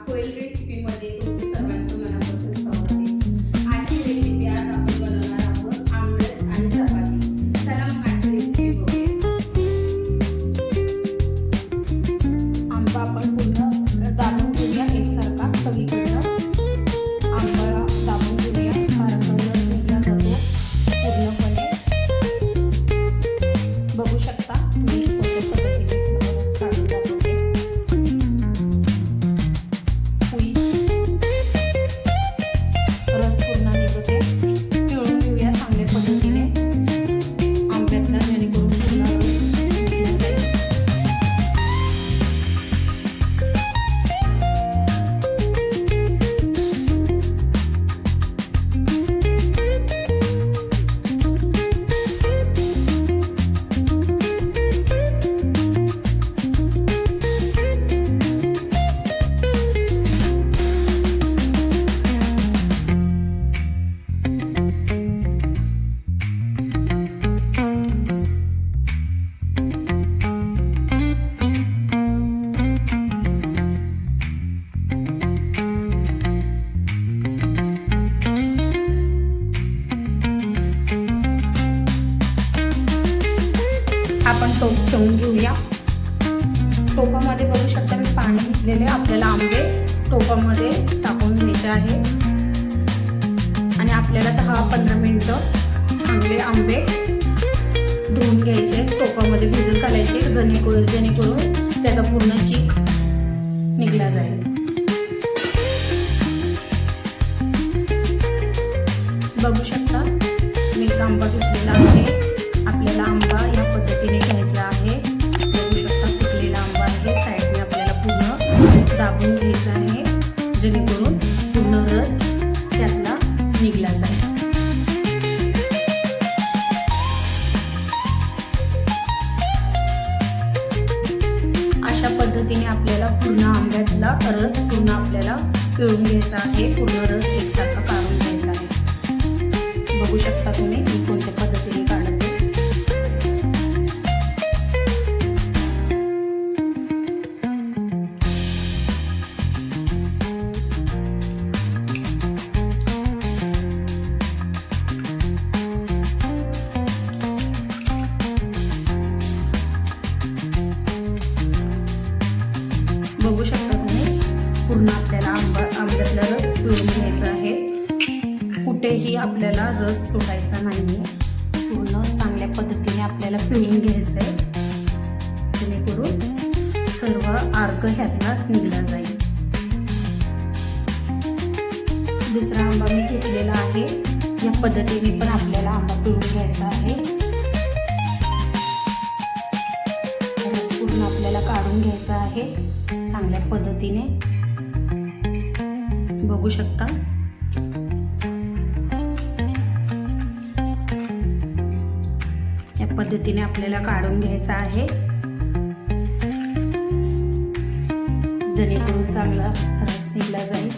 कोयल रेसिपीमध्ये तुमचे सर्वांचं मनापासून स्वागत आहे। आजची रेसिपी आज आपण बनवणार आहोत आमरस आणि चपाती। चला मग आजची रेसिपी बघूया। आंबा आपण पूर्ण दाबून घेऊया एकसारखा सगळीकडनं। आंबा दाबून घेऊया कारण रस निघला जातो पूर्णपणे। बघू शकता मी कोणत्या पद्धतीने रस काढून दाखवते। रस पूर्ण निघते पिळून घेऊया चांगल्या पद्धतीने आंब्यातला, जेणेकरून पूर्ण रस निघून जाईल। आपण टोप ठेवून घेऊया। टोपामध्ये बघू शकता मी पाणी घेतलेले। आपल्याला आंबे टोपामध्ये टाकून घ्यायचे आहे आणि आपल्याला 10-15 मिनिटं चांगले आंबे धुवून घ्यायचे, टोपामध्ये भिजत घालायचे, जेणेकरून त्याचा पूर्ण चीक निघला जाईल। बघू शकता मी आंबा घेतलेला आहे। आपल्याला आंबा या पद्धतीने घ्यायचा आहे। बघू शकता फुटलेला आंबा आहे। साईडने आपल्याला पूर्ण दाबून घ्यायचा आहे, जेणेकरून पूर्ण रस त्यातला निघला जाईल। अशा पद्धतीने आपल्याला पूर्ण आंब्यातला रस पूर्ण आपल्याला पिळून घ्यायचा आहे, पूर्ण रस एकसारखा काढून घ्यायचा आहे। बघू शकता तुम्ही मी कोणत्या पद्धतीने काढते। बघू शकता तुम्ही पूर्ण आपल्याला आंब्यातला रस पिळून घ्यायचा आहे। कुठेही आपल्याला रस सोडायचा नाहीये, पूर्ण चांगल्या पद्धतीने आपल्याला पिळून घ्यायचं आहे, जेणेकरून सर्व अर्क ह्यातला निघला जाईल। दुसरा आंबा मी घेतलेला आहे। या पद्धतीने पण आपल्याला आंबा पिळून घ्यायचा आहे। रस पूर्ण आपल्याला काढून घ्यायचा आहे चांगल्या पद्धतीने। बघू शकता या पद्धतीने आपल्याला काढून घ्यायचा आहे, जेणेकरून चांगला रस निघला जाईल।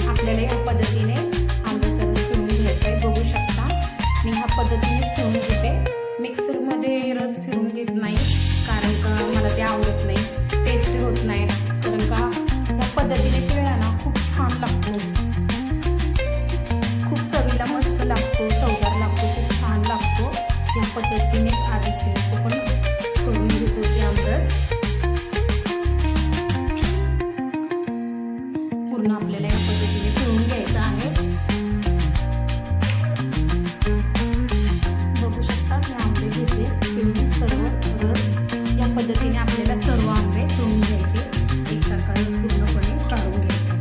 आपल्याला या पद्धतीने आंब्याचा रस पिळून घ्यायचा आहे। बघू शकता मी ह्या पद्धतीने पिळून घेते। मिक्सरमध्ये रस फिरून घेत नाही, कारण का मला ते आवडत नाही, टेस्टी होत नाही। कारण का या पद्धतीने पिळला ना खूप छान लागतो, खूप चवीला मस्त लागतो, चवदार लागतो, खूप छान लागतो। या पद्धतीने आधीचे लोक पण करून घेत होते आमरस। पूर्ण आपल्याला या पद्धतीने पिळून घ्यायचं आहे। बघू शकता मी आंबे घेतले पिळून, सर्व रस या पद्धतीने आपल्याला सर्व आंबे पिळून घ्यायचे, एकसारखा रस पूर्णपणे काढून घ्यायचा।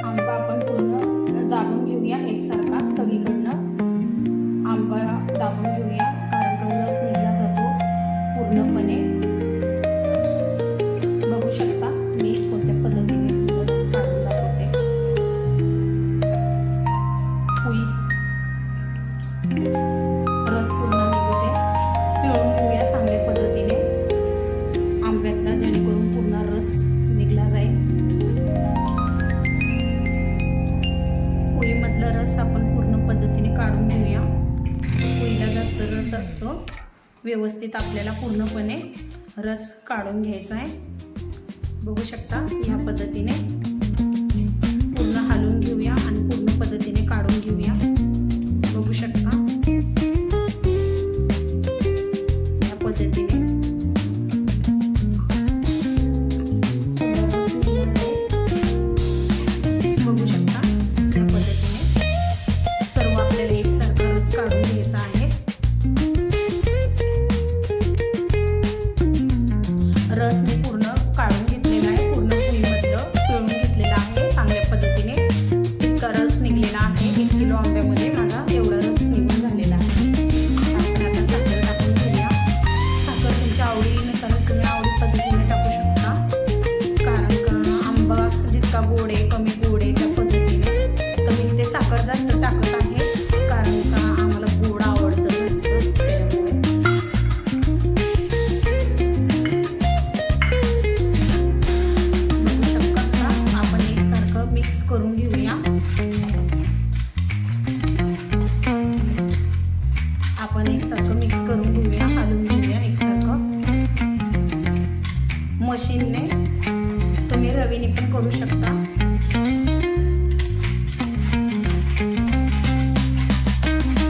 आंबा आपण पूर्ण दाबून घेऊया एकसारखा सगळीकडनं। आंबा रस पूर्ण निघू दे. पिळून घेऊया चांगल्या पद्धतीने आंब्यातला, जेणेकरून पूर्ण रस निघला जाईल. पोळीमधला रस आपण पूर्ण पद्धतीने काढून घेऊया. पोळीला जास्त रस असतो, व्यवस्थित आपल्याला पूर्णपणे रस काढून घ्यायचा आहे. बघू शकता ह्या पद्धतीने पूर्ण हलवून घेऊया आणि पूर्ण पद्धतीने काढून घेऊया. बघू शकता या पद्धतीने बघू शकता या पद्धतीने सर्व आपल्याला एकसारखा रस काढून घ्यायचा आहे. रस मी पूर्ण काढून घेतलेला आहे, पूर्ण पोळीमधलं पिळून घेतलेला आहे चांगल्या पद्धतीने. इतका रस निघलेला आहे. 1 किलो आंब्यामध्ये माझा एवढा रस निघून झालेला आहे. आपण आता साखर टाकून घेऊया. साखर तुमच्या आवडीनुसार तुम्ही आवडी पद्धतीने टाकू शकता, कारण का आंबा जितका गोड आहे, कमी गोड आहे त्या पद्धतीने. तर मी इथे साखर जास्त टाकत आहे, कारण का आम्हाला गोड आवडतं जास्त त्यामुळे. मिक्स करून घेऊया. आपण एकसारखं मिक्स करून घेऊया, हलवून घेऊया एकसारखं. मशीनने तुम्ही रवीने पण करू शकता.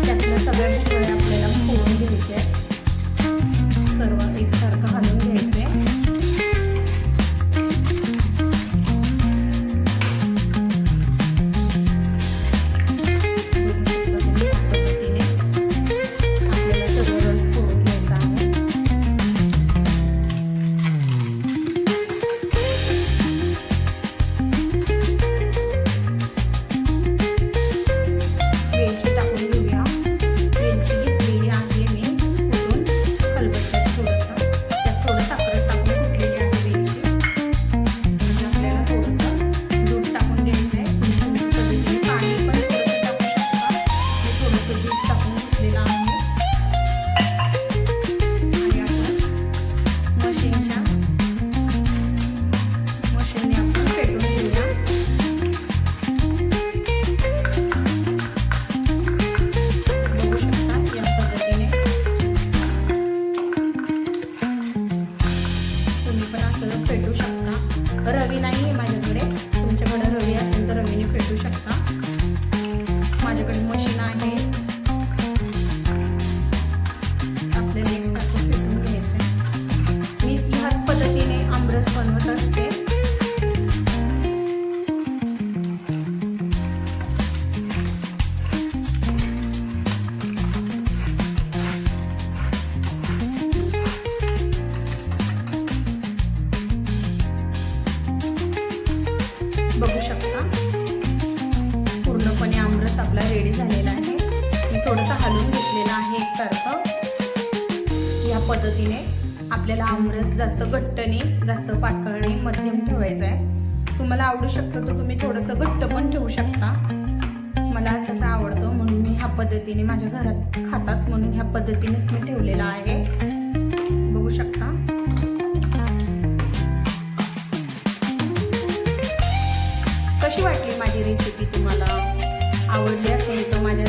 त्यातल्या सगळ्या गोष्टी आपल्याला फोडून घ्यायच्या, सर्व एकसारखं हलवून घ्यायचे. फेटू शकता. रवी नाही आहे माझ्याकडे, तुमच्याकडे रवी असेल तर रवीने फेटू शकता. माझ्याकडे मशीन आहे. आपल्याला एकसारखं फेटून घ्यायचं. मी ह्याच पद्धतीने आमरस बनवत असते. बघू शकता पूर्णपणे आमरस आपला रेडी झालेला आहे. मी थोडंसं हलवून घेतलेलं आहे एकसारखं. या पद्धतीने आपल्याला आमरस जास्त घट्ट नाही, जास्त पातळ नाही, मध्यम ठेवायचा आहे. तुम्हाला आवडू शकतं तर तुम्ही थोडंसं घट्ट पण ठेवू शकता. मला असंच आवडतं म्हणून मी ह्या पद्धतीने, माझ्या घरात खातात म्हणून ह्या पद्धतीनेच मी ठेवलेलं आहे. बघू शकता. कशी वाटली माझी रेसिपी? तुम्हाला आवडली असेल तर माझ्या